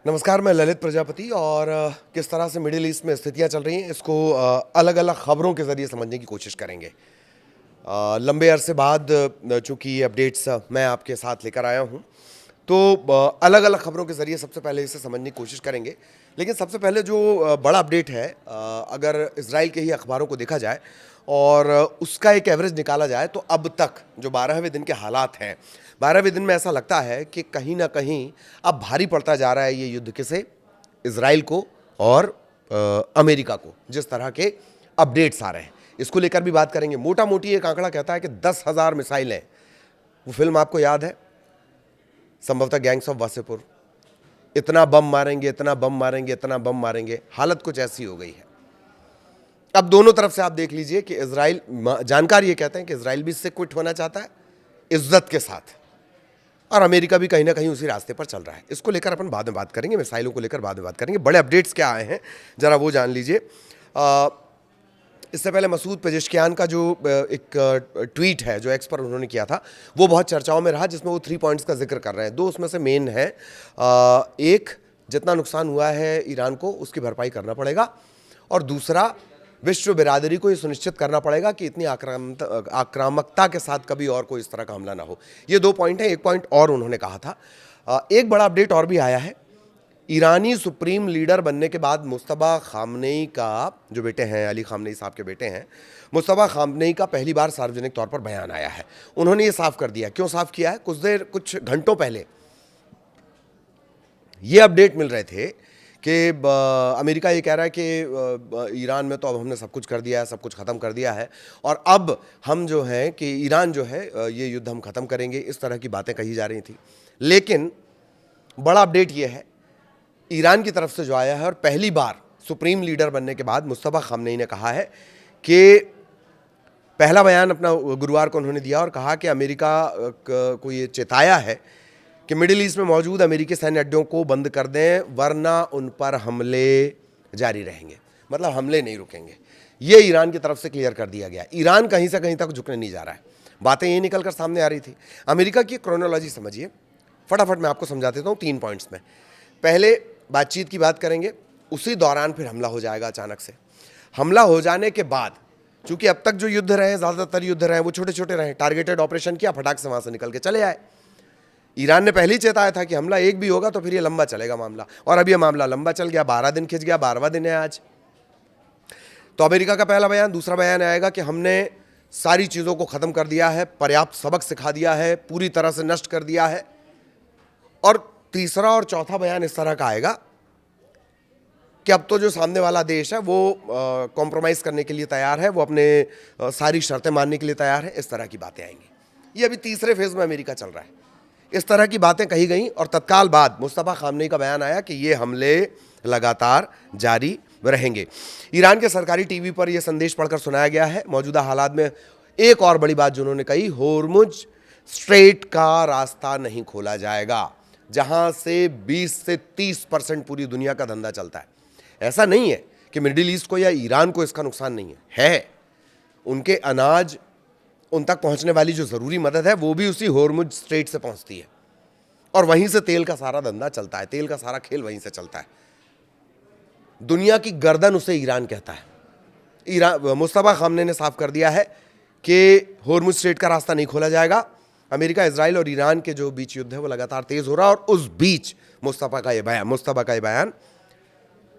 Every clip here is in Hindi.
नमस्कार, मैं ललित प्रजापति और किस तरह से मिडिल ईस्ट में स्थितियां चल रही हैं इसको अलग अलग खबरों के ज़रिए समझने की कोशिश करेंगे। लंबे अरसे बाद चूंकि ये अपडेट्स मैं आपके साथ लेकर आया हूं, तो अलग अलग खबरों के ज़रिए सबसे पहले इसे समझने की कोशिश करेंगे। लेकिन सबसे पहले जो बड़ा अपडेट है, अगर इसराइल के ही अखबारों को देखा जाए और उसका एक एवरेज निकाला जाए, तो अब तक जो 12वें दिन के हालात हैं, 12वें दिन में ऐसा लगता है कि कहीं ना कहीं अब भारी पड़ता जा रहा है ये युद्ध किसे, इसराइल को और अमेरिका को। जिस तरह के अपडेट्स आ रहे हैं इसको लेकर भी बात करेंगे। मोटा मोटी एक आंकड़ा कहता है कि 10,000 मिसाइलें, वो फिल्म आपको याद है संभवतः गैंग्स ऑफ वासेपुर, इतना बम मारेंगे, इतना बम मारेंगे, इतना बम मारेंगे, हालत कुछ ऐसी हो गई है। अब दोनों तरफ से आप देख लीजिए कि इसराइल, जानकार ये कहते हैं कि इसराइल भी इससे क्विट होना चाहता है इज्जत के साथ, और अमेरिका भी कहीं ना कहीं उसी रास्ते पर चल रहा है। इसको लेकर अपन बाद में बात करेंगे, मिसाइलों को लेकर बाद में बात करेंगे। बड़े अपडेट्स क्या आए हैं जरा वो जान लीजिए। इससे पहले मसूद पेजेश्कियान का जो एक ट्वीट है जो एक्स पर उन्होंने किया था, वो बहुत चर्चाओं में रहा, जिसमें वो 3 पॉइंट्स का जिक्र कर रहे हैं। 2 उसमें से मेन है, एक जितना नुकसान हुआ है ईरान को उसकी भरपाई करना पड़ेगा, और दूसरा विश्व बिरादरी को ये सुनिश्चित करना पड़ेगा कि इतनी आक्रामकता के साथ कभी और कोई इस तरह का हमला ना हो। ये 2 पॉइंट हैं। एक पॉइंट और उन्होंने कहा था, एक बड़ा अपडेट और भी आया है। ईरानी सुप्रीम लीडर बनने के बाद मुस्तफा खामनेई का, जो बेटे हैं अली खामनेई साहब के बेटे हैं, मुस्तफा खामनेई का पहली बार सार्वजनिक तौर पर बयान आया है। उन्होंने ये साफ कर दिया। क्यों साफ किया है? कुछ घंटों पहले ये अपडेट मिल रहे थे कि अमेरिका ये कह रहा है कि ईरान में तो अब हमने सब कुछ कर दिया है, सब कुछ ख़त्म कर दिया है, और अब हम जो हैं कि ईरान जो है ये युद्ध हम ख़त्म करेंगे, इस तरह की बातें कही जा रही थी। लेकिन बड़ा अपडेट ये है ईरान की तरफ से जो आया है, और पहली बार सुप्रीम लीडर बनने के बाद मुस्तफा खामनेई ने कहा है कि पहला बयान अपना गुरुवार को उन्होंने दिया और कहा कि अमेरिका को ये चेताया है कि मिडिल ईस्ट में मौजूद अमेरिकी सैन्य अड्डों को बंद कर दें, वरना उन पर हमले जारी रहेंगे। मतलब हमले नहीं रुकेंगे। ये ईरान की तरफ से क्लियर कर दिया गया। ईरान कहीं से कहीं तक झुकने नहीं जा रहा है। बातें ये निकल कर सामने आ रही थी। अमेरिका की क्रोनोलॉजी समझिए, फटाफट मैं आपको समझा देता हूँ 3 पॉइंट्स में। पहले बातचीत की बात करेंगे, उसी दौरान फिर हमला हो जाएगा अचानक से। हमला हो जाने के बाद, चूंकि अब तक जो युद्ध रहे, ज़्यादातर युद्ध रहे, वो छोटे छोटे रहे, टारगेटेड ऑपरेशन किया, फटाक से वहाँ से निकल के चले आए। ईरान ने पहले ही चेताया था कि हमला एक भी होगा तो फिर ये लंबा चलेगा मामला, और अब ये मामला लंबा चल गया, 12 दिन खिंच गया, 12वां दिन है आज। तो अमेरिका का पहला बयान। दूसरा बयान आएगा कि हमने सारी चीज़ों को ख़त्म कर दिया है, पर्याप्त सबक सिखा दिया है, पूरी तरह से नष्ट कर दिया है। और तीसरा और चौथा बयान इस तरह का आएगा कि अब तो जो सामने वाला देश है वो कॉम्प्रोमाइज़ करने के लिए तैयार है, वो अपने सारी शर्तें मानने के लिए तैयार है। इस तरह की बातें आएंगी। ये अभी तीसरे फेज़ में अमेरिका चल रहा है। इस तरह की बातें कही गई, और तत्काल बाद मुस्तफा खामनेई का बयान आया कि ये हमले लगातार जारी रहेंगे। ईरान के सरकारी टीवी पर यह संदेश पढ़कर सुनाया गया है। मौजूदा हालात में एक और बड़ी बात जो उन्होंने कही, होर्मुज स्ट्रेट का रास्ता नहीं खोला जाएगा, जहां से 20 से 30% पूरी दुनिया का धंधा चलता है। ऐसा नहीं है कि मिडिल ईस्ट को या ईरान को इसका नुकसान नहीं है। उनके अनाज, उन तक पहुंचने वाली जो ज़रूरी मदद है, वो भी उसी होर्मुज स्ट्रेट से पहुंचती है, और वहीं से तेल का सारा धंधा चलता है, तेल का सारा खेल वहीं से चलता है। दुनिया की गर्दन उसे ईरान कहता है। मुस्तफा खामनेई ने साफ कर दिया है कि होर्मुज स्ट्रेट का रास्ता नहीं खोला जाएगा। अमेरिका, इजराइल और ईरान के जो बीच युद्ध है वो लगातार तेज हो रहा है, और उस बीच मुस्तफा का ये बयान,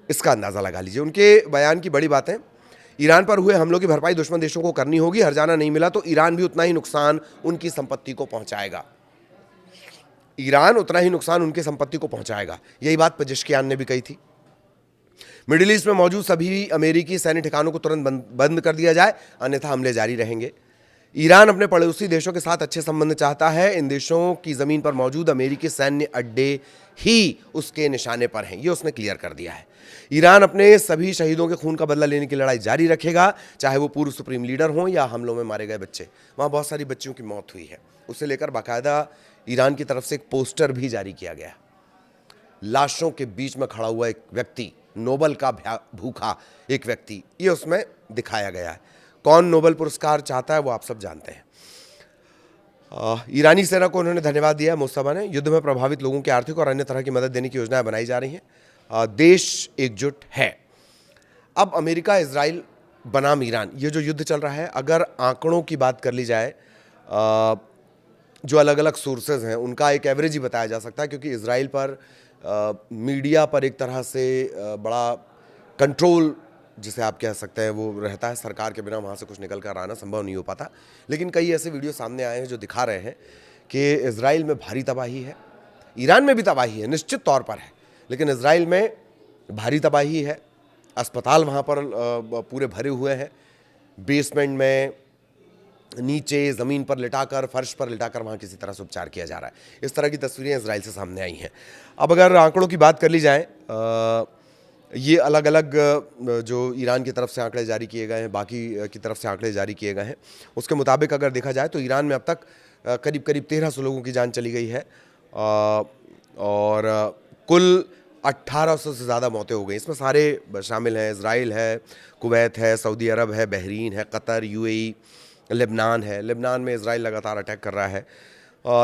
इसका अंदाज़ा लगा लीजिए। उनके बयान की बड़ी बातें, ईरान पर हुए हमलों की भरपाई दुश्मन देशों को करनी होगी। हर्जाना नहीं मिला तो ईरान भी उतना ही नुकसान उनकी संपत्ति को पहुंचाएगा। ईरान उतना ही नुकसान उनकी संपत्ति को पहुंचाएगा। यही बात पेजेश्कियान ने भी कही थी। मिडिल ईस्ट में मौजूद सभी अमेरिकी सैन्य ठिकानों को तुरंत बंद कर दिया जाए, अन्यथा हमले जारी रहेंगे। ईरान अपने पड़ोसी देशों के साथ अच्छे संबंध चाहता है। इन देशों की ज़मीन पर मौजूद अमेरिकी सैन्य अड्डे ही उसके निशाने पर हैं, ये उसने क्लियर कर दिया है। ईरान अपने सभी शहीदों के खून का बदला लेने की लड़ाई जारी रखेगा, चाहे वो पूर्व सुप्रीम लीडर हों या हमलों में मारे गए बच्चे। वहाँ बहुत सारी बच्चियों की मौत हुई है, उसे लेकर बाकायदा ईरान की तरफ से एक पोस्टर भी जारी किया गया। लाशों के बीच में खड़ा हुआ एक व्यक्ति, नोबल का भूखा एक व्यक्ति, ये उसमें दिखाया गया है। कौन नोबेल पुरस्कार चाहता है वो आप सब जानते हैं। ईरानी सेना को उन्होंने धन्यवाद दिया मुस्तफा ने। युद्ध में प्रभावित लोगों की आर्थिक और अन्य तरह की मदद देने की योजनाएं बनाई जा रही हैं। देश एकजुट है। अब अमेरिका, इजराइल बनाम ईरान, ये जो युद्ध चल रहा है, अगर आंकड़ों की बात कर ली जाए, जो अलग अलग सोर्सेज हैं उनका एक एवरेज ही बताया जा सकता है, क्योंकि इजराइल पर मीडिया पर एक तरह से बड़ा कंट्रोल, जिसे आप कह सकते हैं, वो रहता है। सरकार के बिना वहाँ से कुछ निकल कर आना संभव नहीं हो पाता। लेकिन कई ऐसे वीडियो सामने आए हैं जो दिखा रहे हैं कि इजराइल में भारी तबाही है, ईरान में भी तबाही है, निश्चित तौर पर है, लेकिन इजराइल में भारी तबाही है। अस्पताल वहाँ पर पूरे भरे हुए हैं, बेसमेंट में, नीचे ज़मीन पर लिटाकर, फर्श पर लिटाकर वहाँ किसी तरह से उपचार किया जा रहा है। इस तरह की तस्वीरें इजराइल से सामने आई हैं। अब अगर आंकड़ों की बात कर ली जाए, ये अलग अलग जो ईरान की तरफ से आंकड़े जारी किए गए हैं, बाकी की तरफ से आंकड़े जारी किए गए हैं, उसके मुताबिक अगर देखा जाए तो ईरान में अब तक करीब करीब 1300 लोगों की जान चली गई है और कुल 1800 से ज़्यादा मौतें हो गई। इसमें सारे शामिल हैं, इजराइल है, कुवैत है, सऊदी अरब है, बहरीन है, कतर, यूएई, लेबनान है। लेबनान में इजराइल लगातार अटैक कर रहा है।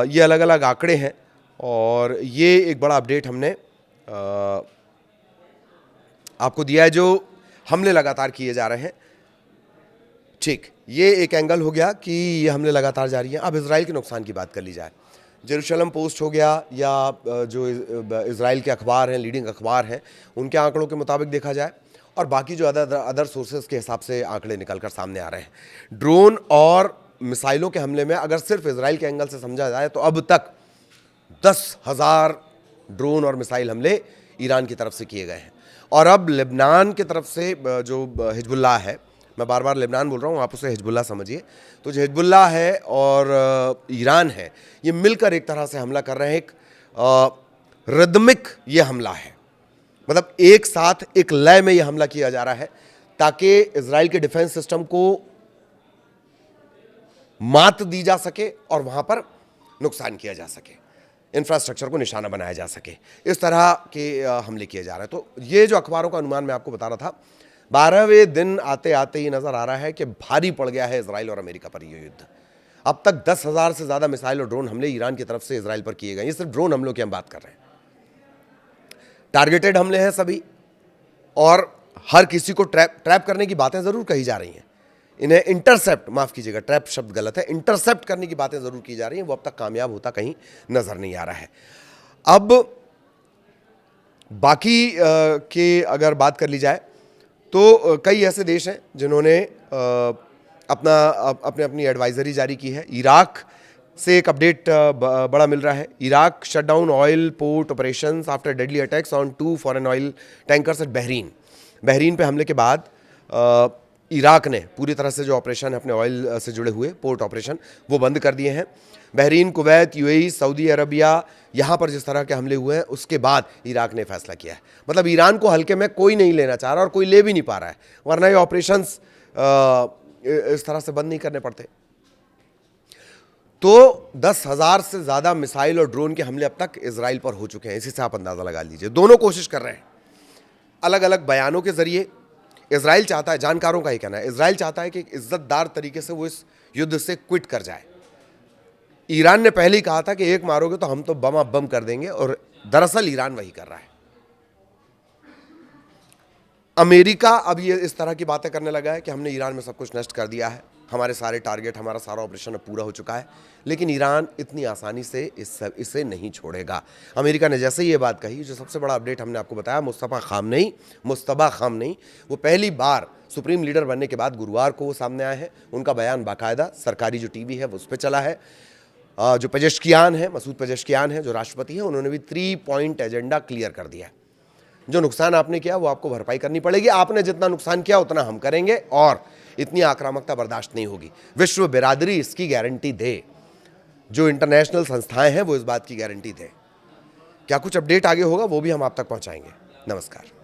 ये अलग अलग आंकड़े हैं और ये एक बड़ा अपडेट हमने आपको दिया है, जो हमले लगातार किए जा रहे हैं। ठीक, ये एक एंगल हो गया कि ये हमले लगातार जारी हैं। अब इजराइल के नुकसान की बात कर ली जाए, जेरूशलम पोस्ट हो गया या जो इजराइल के अखबार हैं, लीडिंग अखबार हैं, उनके आंकड़ों के मुताबिक देखा जाए और बाकी जो अदर सोर्सेज के हिसाब से आंकड़े निकलकर सामने आ रहे हैं, ड्रोन और मिसाइलों के हमले में अगर सिर्फ इजराइल के एंगल से समझा जाए तो अब तक 10,000 ड्रोन और मिसाइल हमले ईरान की तरफ से किए गए हैं। और अब लेबनान की तरफ से जो हिजबुल्लाह है, मैं बार बार लेबनान बोल रहा हूँ, आप उसे हिजबुल्लाह समझिए, तो जो हिजबुल्लाह है और ईरान है, ये मिलकर एक तरह से हमला कर रहे हैं। एक रिदमिक ये हमला है, मतलब एक साथ एक लय में ये हमला किया जा रहा है ताकि इजराइल के डिफेंस सिस्टम को मात दी जा सके और वहां पर नुकसान किया जा सके, इंफ्रास्ट्रक्चर को निशाना बनाया जा सके। इस तरह के हमले किए जा रहे हैं। तो ये जो अखबारों का अनुमान मैं आपको बता रहा था, 12वें दिन आते आते ही नजर आ रहा है कि भारी पड़ गया है इजराइल और अमेरिका पर ये युद्ध। अब तक 10,000 से ज्यादा मिसाइल और ड्रोन हमले ईरान की तरफ से इजराइल पर किए गए। ये सिर्फ ड्रोन हमलों की हम बात कर रहे हैं। टारगेटेड हमले हैं सभी, और हर किसी को ट्रैप करने की बातें जरूर कही जा रही हैं। इन्हें इंटरसेप्ट, माफ कीजिएगा, ट्रैप शब्द गलत है, इंटरसेप्ट करने की बातें जरूर की जा रही हैं। वो अब तक कामयाब होता कहीं नजर नहीं आ रहा है। अब बाकी के अगर बात कर ली जाए तो कई ऐसे देश हैं जिन्होंने अपनी एडवाइजरी जारी की है। इराक से एक अपडेट बड़ा मिल रहा है। Iraq shut down oil port operations after deadly attacks on 2 foreign oil tankers at Bahrain. Bahrain पे हमले के बाद इराक ने पूरी तरह से जो ऑपरेशन है अपने ऑयल से जुड़े हुए पोर्ट ऑपरेशन, वो बंद कर दिए हैं। Bahrain, Kuwait, UAE, Saudi Arabia, यहाँ पर जिस तरह के हमले हुए हैं उसके बाद इराक ने फैसला किया है। मतलब ईरान को हल्के में कोई नहीं लेना चाह रहा और कोई ले भी नहीं पा रहा है, वरना ये ऑपरेशंस इस तरह से बंद नहीं करने पड़ते। तो 10,000 से ज़्यादा मिसाइल और ड्रोन के हमले अब तक इजराइल पर हो चुके हैं। इसी से आप अंदाज़ा लगा लीजिए। दोनों कोशिश कर रहे हैं अलग अलग बयानों के जरिए। इजराइल चाहता है, जानकारों का ही कहना है, इजराइल चाहता है कि इज्जतदार तरीके से वो इस युद्ध से क्विट कर जाए। ईरान ने पहले ही कहा था कि एक मारोगे तो हम तो बम कर देंगे, और दरअसल ईरान वही कर रहा है। अमेरिका अब ये इस तरह की बातें करने लगा है कि हमने ईरान में सब कुछ नष्ट कर दिया है, हमारे सारे टारगेट, हमारा सारा ऑपरेशन अब पूरा हो चुका है। लेकिन ईरान इतनी आसानी से इसे नहीं छोड़ेगा। अमेरिका ने जैसे ही ये बात कही, जो सबसे बड़ा अपडेट हमने आपको बताया, मुस्तफा खामनेई वो पहली बार सुप्रीम लीडर बनने के बाद गुरुवार को वो सामने आए हैं। उनका बयान बाकायदा सरकारी जो टीवी है वो उस पर चला है। जो पेजेश्कियान है, मसूद पेजेश्कियान है, जो राष्ट्रपति हैं, उन्होंने भी 3 पॉइंट एजेंडा क्लियर कर दिया है। जो नुकसान आपने किया वो आपको भरपाई करनी पड़ेगी। आपने जितना नुकसान किया उतना हम करेंगे, और इतनी आक्रामकता बर्दाश्त नहीं होगी। विश्व बिरादरी इसकी गारंटी दे, जो इंटरनेशनल संस्थाएं हैं वो इस बात की गारंटी दें। क्या कुछ अपडेट आगे होगा वो भी हम आप तक पहुंचाएंगे। नमस्कार।